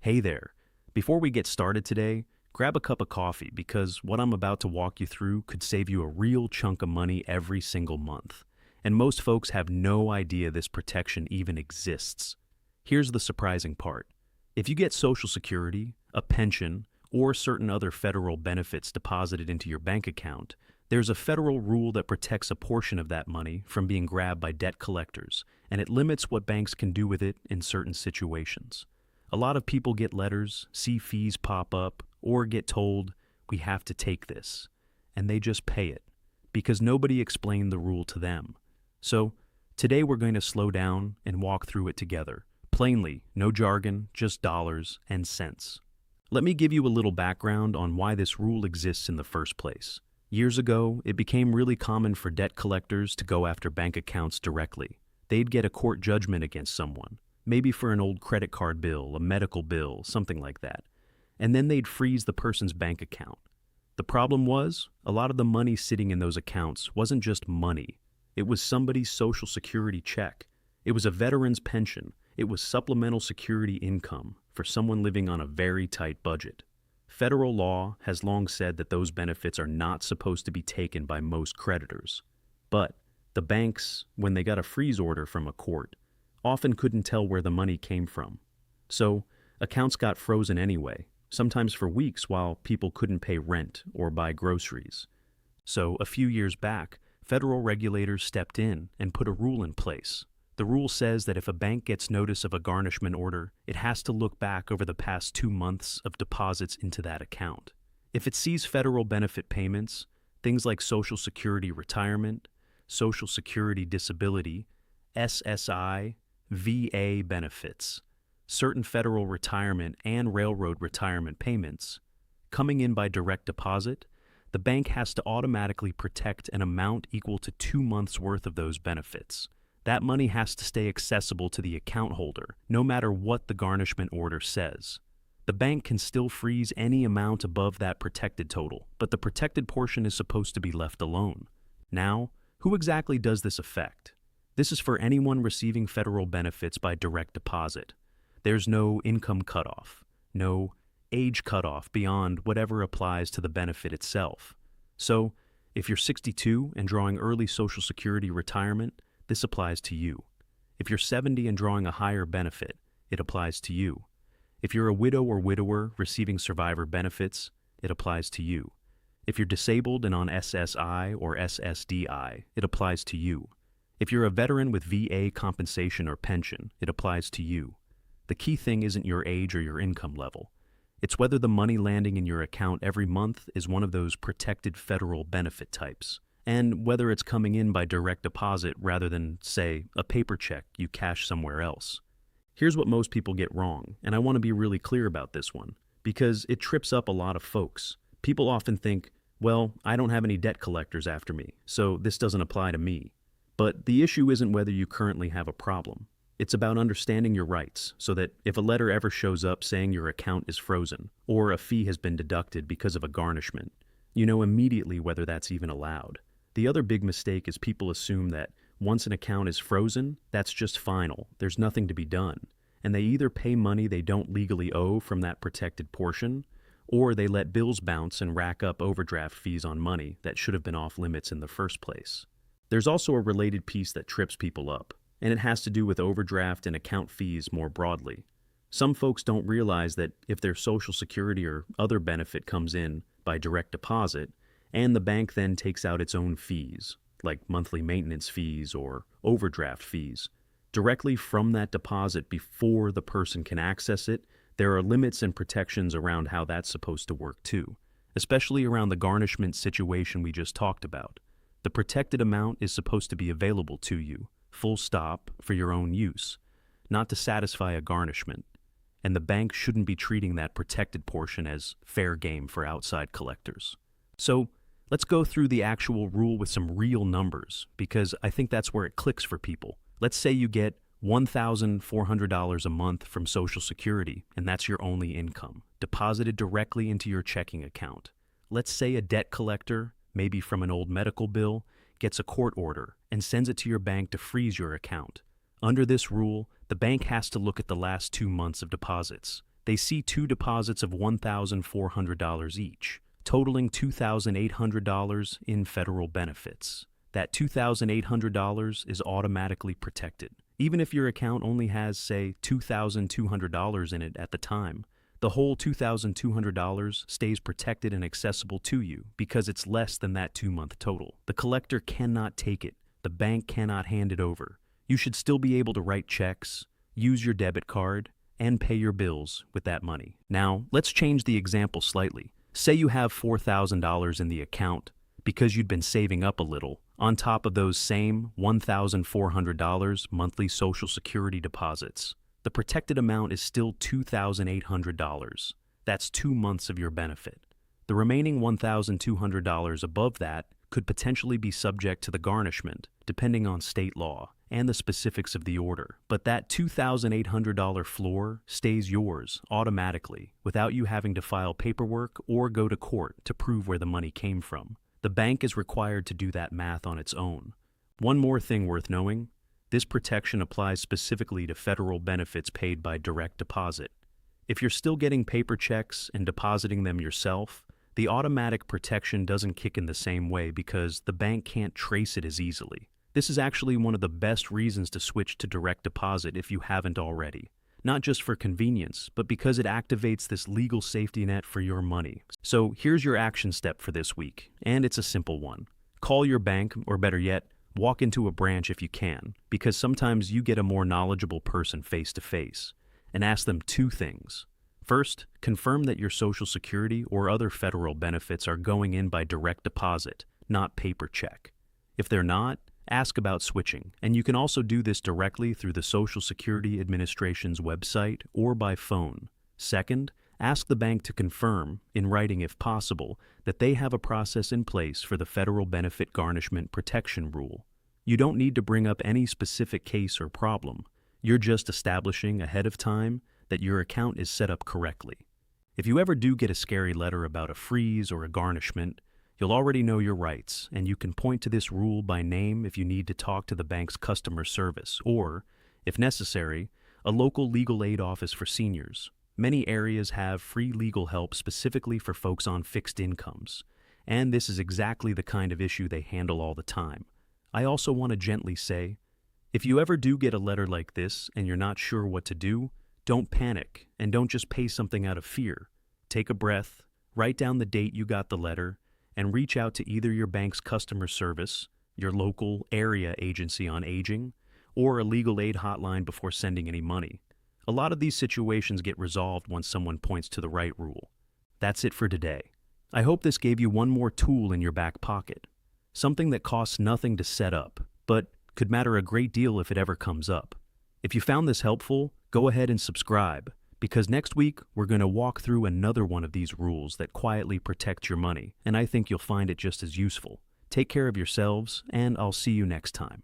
Hey there. Before we get started today, grab a cup of coffee because what I'm about to walk you through could save you a real chunk of money every single month. And most folks have no idea this protection even exists. Here's the surprising part. If you get Social Security, a pension, or certain other federal benefits deposited into your bank account, there's a federal rule that protects a portion of that money from being grabbed by debt collectors, and it limits what banks can do with it in certain situations. A lot of people get letters, see fees pop up, or get told, we have to take this, and they just pay it, because nobody explained the rule to them. So, today we're going to slow down and walk through it together. Plainly, no jargon, just dollars and cents. Let me give you a little background on why this rule exists in the first place. Years ago, it became really common for debt collectors to go after bank accounts directly. They'd get a court judgment against someone, maybe for an old credit card bill, a medical bill, something like that. And then they'd freeze the person's bank account. The problem was, a lot of the money sitting in those accounts wasn't just money. It was somebody's Social Security check. It was a veteran's pension. It was supplemental security income for someone living on a very tight budget. Federal law has long said that those benefits are not supposed to be taken by most creditors. But the banks, when they got a freeze order from a court, often couldn't tell where the money came from. So, accounts got frozen anyway, sometimes for weeks while people couldn't pay rent or buy groceries. So, a few years back, federal regulators stepped in and put a rule in place. The rule says that if a bank gets notice of a garnishment order, it has to look back over the past 2 months of deposits into that account. If it sees federal benefit payments, things like Social Security retirement, Social Security disability, SSI, VA benefits, certain federal retirement and railroad retirement payments, coming in by direct deposit, the bank has to automatically protect an amount equal to 2 months' worth of those benefits. That money has to stay accessible to the account holder, no matter what the garnishment order says. The bank can still freeze any amount above that protected total, but the protected portion is supposed to be left alone. Now, who exactly does this affect? This is for anyone receiving federal benefits by direct deposit. There's no income cutoff, no age cutoff beyond whatever applies to the benefit itself. So, if you're 62 and drawing early Social Security retirement, this applies to you. If you're 70 and drawing a higher benefit, it applies to you. If you're a widow or widower receiving survivor benefits, it applies to you. If you're disabled and on SSI or SSDI, it applies to you. If you're a veteran with VA compensation or pension, it applies to you. The key thing isn't your age or your income level. It's whether the money landing in your account every month is one of those protected federal benefit types, and whether it's coming in by direct deposit rather than, say, a paper check you cash somewhere else. Here's what most people get wrong, and I want to be really clear about this one, because it trips up a lot of folks. People often think, well, I don't have any debt collectors after me, so this doesn't apply to me. But the issue isn't whether you currently have a problem. It's about understanding your rights, so that if a letter ever shows up saying your account is frozen, or a fee has been deducted because of a garnishment, you know immediately whether that's even allowed. The other big mistake is people assume that once an account is frozen, that's just final, there's nothing to be done, and they either pay money they don't legally owe from that protected portion, or they let bills bounce and rack up overdraft fees on money that should have been off limits in the first place. There's also a related piece that trips people up, and it has to do with overdraft and account fees more broadly. Some folks don't realize that if their Social Security or other benefit comes in by direct deposit, and the bank then takes out its own fees, like monthly maintenance fees or overdraft fees, directly from that deposit before the person can access it, there are limits and protections around how that's supposed to work too, especially around the garnishment situation we just talked about. The protected amount is supposed to be available to you, full stop, for your own use, not to satisfy a garnishment, and the bank shouldn't be treating that protected portion as fair game for outside collectors. So, let's go through the actual rule with some real numbers, because I think that's where it clicks for people. Let's say you get $1,400 a month from Social Security, and that's your only income, deposited directly into your checking account. Let's say a debt collector, maybe from an old medical bill, gets a court order and sends it to your bank to freeze your account. Under this rule, the bank has to look at the last 2 months of deposits, they see two deposits of $1,400 each, totaling $2,800 in federal benefits. That $2,800 is automatically protected. Even if your account only has, say, $2,200 in it at the time, the whole $2,200 stays protected and accessible to you because it's less than that 2-month total. The collector cannot take it. The bank cannot hand it over. You should still be able to write checks, use your debit card, and pay your bills with that money. Now, let's change the example slightly. Say you have $4,000 in the account because you'd been saving up a little, on top of those same $1,400 monthly Social Security deposits. The protected amount is still $2,800. That's 2 months of your benefit. The remaining $1,200 above that could potentially be subject to the garnishment, depending on state law and the specifics of the order. But that $2,800 floor stays yours automatically without you having to file paperwork or go to court to prove where the money came from. The bank is required to do that math on its own. One more thing worth knowing, this protection applies specifically to federal benefits paid by direct deposit. If you're still getting paper checks and depositing them yourself, the automatic protection doesn't kick in the same way because the bank can't trace it as easily. This is actually one of the best reasons to switch to direct deposit if you haven't already. Not just for convenience, but because it activates this legal safety net for your money. So here's your action step for this week, and it's a simple one. Call your bank, or better yet, walk into a branch if you can, because sometimes you get a more knowledgeable person face to face, and ask them 2 things. First, confirm that your Social Security or other federal benefits are going in by direct deposit, not paper check. If they're not, ask about switching, and you can also do this directly through the Social Security Administration's website or by phone. Second, ask the bank to confirm, in writing if possible, that they have a process in place for the Federal Benefit Garnishment Protection Rule. You don't need to bring up any specific case or problem. You're just establishing ahead of time that your account is set up correctly. If you ever do get a scary letter about a freeze or a garnishment, you'll already know your rights, and you can point to this rule by name if you need to talk to the bank's customer service or, if necessary, a local legal aid office for seniors. Many areas have free legal help specifically for folks on fixed incomes, and this is exactly the kind of issue they handle all the time. I also want to gently say, if you ever do get a letter like this and you're not sure what to do, don't panic and don't just pay something out of fear. Take a breath, write down the date you got the letter, and reach out to either your bank's customer service, your local area agency on aging, or a legal aid hotline before sending any money. A lot of these situations get resolved once someone points to the right rule. That's it for today. I hope this gave you one more tool in your back pocket, something that costs nothing to set up, but could matter a great deal if it ever comes up. If you found this helpful, go ahead and subscribe, because next week we're going to walk through another one of these rules that quietly protect your money, and I think you'll find it just as useful. Take care of yourselves, and I'll see you next time.